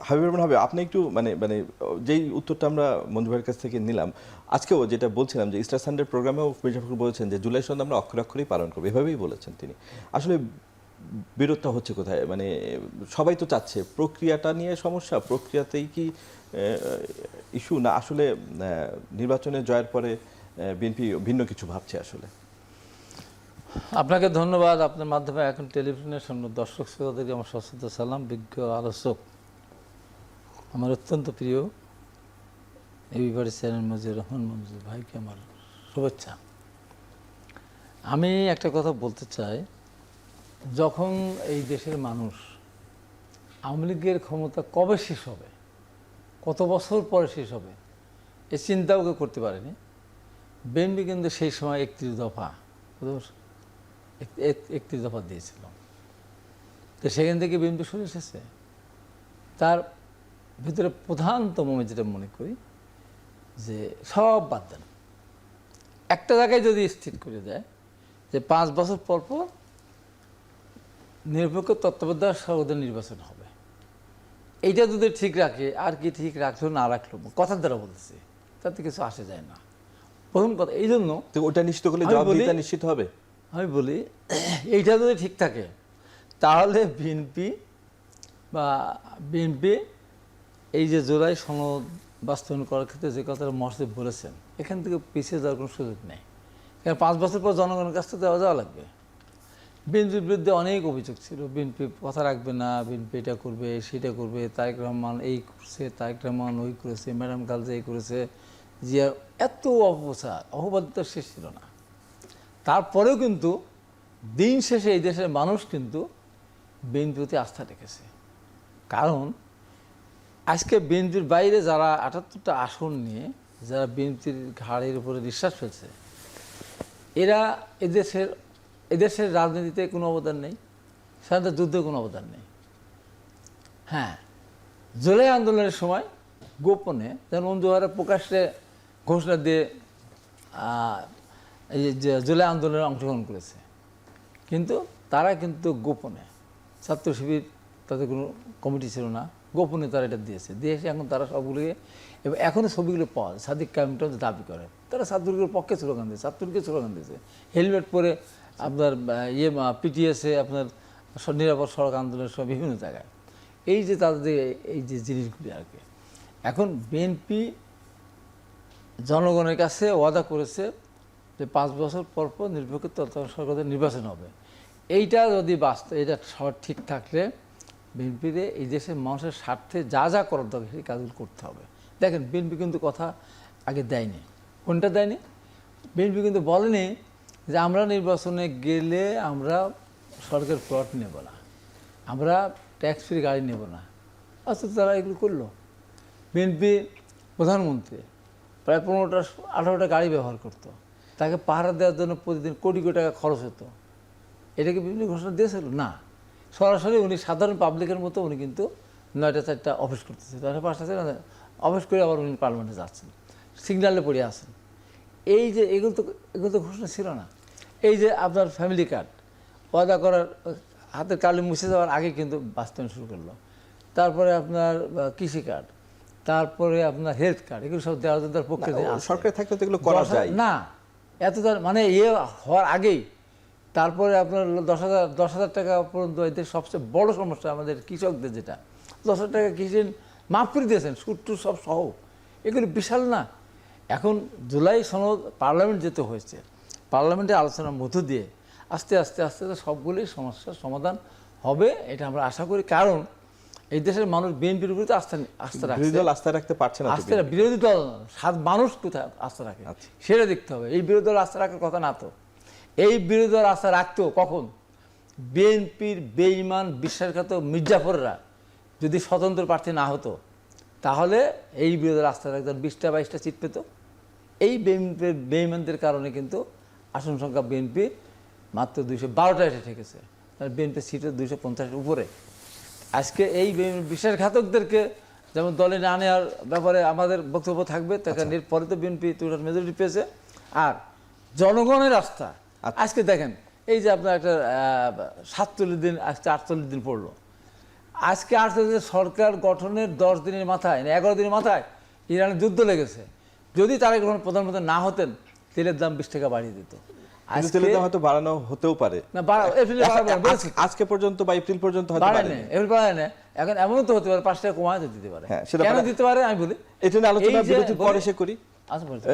হাবিবুর রহমান হাবিব, আপনি একটু মানে মানে যেই উত্তরটা আমরা মঞ্জু ভাইয়ের কাছ থেকে নিলাম, আজকেও যেটা বলছিলাম যে ইস্টার সানডে প্রোগ্রামেও মির্জা ফখরুল বলেছেন যে জুলাই সনদ আমরা অক্ষরে অক্ষরেই পালন করবো, এভাবেই বলেছেন তিনি। আসলে বিরোধটা হচ্ছে কোথায়? মানে সবাই তো চাচ্ছে, প্রক্রিয়াটা নিয়ে সমস্যা, প্রক্রিয়াতেই কি ইস্যু, না আসলে নির্বাচনে জয়ের পরে বিএনপি ভিন্ন কিছু ভাবছে আসলে? আপনাকে ধন্যবাদ। আপনার মাধ্যমে এখন টেলিভিশনের সামনে দর্শক শ্রোতাদেরকে আমার সশ্রদ্ধ সালাম। বিজ্ঞ আলোচক আমার অত্যন্ত প্রিয় এবিবাড়ি চ্যানেল মজিউর রহমান মঞ্জুর ভাইকে আমার শুভেচ্ছা। আমি একটা কথা বলতে চাই, যখন এই দেশের মানুষ আওয়ামী লীগের ক্ষমতা কবে শেষ হবে, কত বছর পরে শেষ হবে, এই চিন্তাও কেউ করতে পারেনি। বিএনপি কিন্তু সেই সময় 31 দফা 31 দফা দিয়েছিল। তো সেখান থেকে বিএনপি সরে এসেছে। তার ভিতরে প্রধানতম আমি যেটা মনে করি যে সব বাদ দেন, একটা জায়গায় যদি স্থির করে দেয় যে 5 বছর পর পর নিরপেক্ষ তত্ত্বাবধায়ক সরকারের নির্বাচন হবে, এইটা যদি ঠিক রাখে, আর কি ঠিক রাখলো না রাখলো কথার দ্বারা বলতেছে, তাতে কিছু আসে যায় না। প্রথম কথা এই জন্য ওটা নিশ্চিত করলে জবাবদিহিতা নিশ্চিত হবে। আমি বলি এইটা যদি ঠিক থাকে তাহলে বিএনপি এই যে জুলাই সনদ বাস্তবায়ন করার ক্ষেত্রে যে কথাটা মহসিব বলেছেন, এখান থেকে পিছিয়ে যাওয়ার কোনো সুযোগ নেই। কারণ 5 বছর পর জনগণের কাছ থেকে যাওয়া লাগবে। বিএনপির বিরুদ্ধে অনেক অভিযোগ ছিল, বিএনপি কথা রাখবে না, বিএনপি এটা করবে সেটা করবে, তারেক রহমান এই করছে, তারেক রহমান ওই করেছে, ম্যাডাম খালেদা এই করেছে, জিয়া, এত অপপ্রচার অপবাদিত শেষ ছিল না। তারপরেও কিন্তু দিন শেষে এই দেশের মানুষ কিন্তু বিএনপির প্রতি আস্থা রেখেছে। কারণ আজকে বিএনপির বাইরে যারা 78টা আসন নিয়ে যারা বিএনপির ঘাড়ের উপরে নিঃশ্বাস ফেলছে, এরা এদেশের রাজনীতিতে কোনো অবদান নেই, স্বাধীনতা যুদ্ধে কোনো অবদান নেই। হ্যাঁ, জুলাই আন্দোলনের সময় গোপনে যেমন অঞ্জুহারা প্রকাশ্যে ঘোষণা দিয়ে এই যে জুলাই আন্দোলনে অংশগ্রহণ করেছে, কিন্তু তারা কিন্তু গোপনে, ছাত্র শিবির তাদের কোনো কমিটি ছিল না, গোপনে তারা এটা দিয়েছে। দিয়েছে এখন তারা সবগুলোকে, এবং এখনও ছবিগুলো পাওয়া যায়। সাদিক কায়েমটা দাবি করে তারা ছাত্রলীগের পক্ষে স্লোগান দিয়েছে, ছাত্রলীগের স্লোগান দিয়েছে, হেলমেট পরে আপনার পিটিএসে আপনার নিরাপদ সড়ক আন্দোলনের সব বিভিন্ন জায়গায়। এই যে তাদের এই যে জিনিসগুলি আর কি, এখন বিএনপি জনগণের কাছে ওয়াদা করেছে যে 5 বছর পর পর নিরপেক্ষ তত্ত্বাবধায়ক সরকারের নির্বাচন হবে। এইটা যদি বাস্তব, এটা সব ঠিক থাকলে বিএনপিতে এই দেশের মানুষের স্বার্থে যা যা করার দরকার সেই কাজগুলো করতে হবে। দেখেন, বিএনপি কিন্তু কথা আগে দেয়নি। কোনটা দেয়নি? বিএনপি কিন্তু বলেনি যে আমরা নির্বাচনে গেলে আমরা সরকারের প্লট নেব না, আমরা ট্যাক্স ফ্রি গাড়ি নেব না। আচ্ছা, তারা এগুলো করলো। বিএনপি প্রধানমন্ত্রী প্রায় 15-18টা গাড়ি ব্যবহার করতো, তাকে পাহারা দেওয়ার জন্য প্রতিদিন কোটি কোটি টাকা খরচ হতো। এটাকে বিভিন্ন ঘোষণা দিয়েছিল না, সরাসরি উনি সাধারণ পাবলিকের মতো উনি কিন্তু 9টা 4টা অফিস করতেছে, 5টা অফিস করে আবার উনি পার্লামেন্টে যাচ্ছেন, সিগন্যালে পড়ে আসেন। এই যে এগুলো তো ঘোষণা ছিল না। এই যে আপনার ফ্যামিলি কার্ড ওয়াদা করার হাতের কালি মুছে যাওয়ার আগে কিন্তু বাস্তবায়ন শুরু করলো। তারপরে আপনার কৃষি কার্ড, তারপরে আপনার হেলথ কার্ড, এগুলো সব দেওয়ার জন্য তার পক্ষে সরকারে থাকলে তো এগুলো করা যায় না। এত মানে হওয়ার আগেই তারপরে আপনার 10,000 টাকা পর্যন্ত এদের সবচেয়ে বড় সমস্যা আমাদের কৃষকদের, যেটা 10,000 টাকা কৃষি মাফ করে দিয়েছেন, সুদ টুদ সব সহ। এগুলো বিশাল না। এখন জুলাই সনদ পার্লামেন্ট যেতে হয়েছে, পার্লামেন্টের আলোচনার মধ্য দিয়ে আস্তে আস্তে আস্তে আস্তে সবগুলোই সমস্যার সমাধান হবে, এটা আমরা আশা করি। কারণ এই দেশের মানুষ বিএনপির উপরে আস্থা রাখছে। বিরোধী দল আস্থা রাখতে পারছে না। বিরোধী দল মানুষ কোথায় আস্থা রাখে সেটা দেখতে হবে। এই বিরোধী দল আস্থা রাখার কথা না তো। এই বিরোধী দল আস্থা রাখতো কখন? বিএনপির বেঈমান বিশ্বাসঘাত মির্জাফররা যদি স্বতন্ত্র প্রার্থী না হতো, তাহলে এই বিরোধী দল আস্থা রাখতো 20টা-22টা সিট পেত। এই বেঈমানদের কারণে কিন্তু আসন সংখ্যা বিএনপি মাত্র 212টা এসে ঠেকেছে। বিএনপির সিটের 250-এর উপরে। আজকে এই বিশ্বাসঘাতকদেরকে যেমন দলে না নেওয়ার ব্যাপারে আমাদের বক্তব্য থাকবে, এর পরে তো বিএনপি মেজরিটি পেয়েছে। আর জনগণের আস্থা আজকে দেখেন, এই যে আপনার একটা 47 দিন, আজকে 48 দিন পড়লো। আজকে আসছে যে সরকার গঠনের 10 দিনের মাথায় না 11 দিনের মাথায় ইরানের যুদ্ধ লেগেছে। যদি তারা কোনো প্রধানমন্ত্রী না হতেন তেলের দাম 20 টাকা বাড়িয়ে দিত। কিন্তু তেলের দাম হয়তো বাড়ানো হতেও পারে, না এপ্রিলে বাড়াবে বলেছে, আজকে পর্যন্ত বা এপ্রিল পর্যন্ত হয়তো বাড়ায় বাড়েনি। না, এপ্রিল বাড়ায় না। এখন এমনও তো হতে পারে 5 টাকা কমায় দিতে পারে। হ্যাঁ, সেটা কেন পারে। দিতে পারে আমি বলি, এটা নিয়ে আলোচনা এই যে বিরতির পরে সে করি। আচ্ছা বলছি।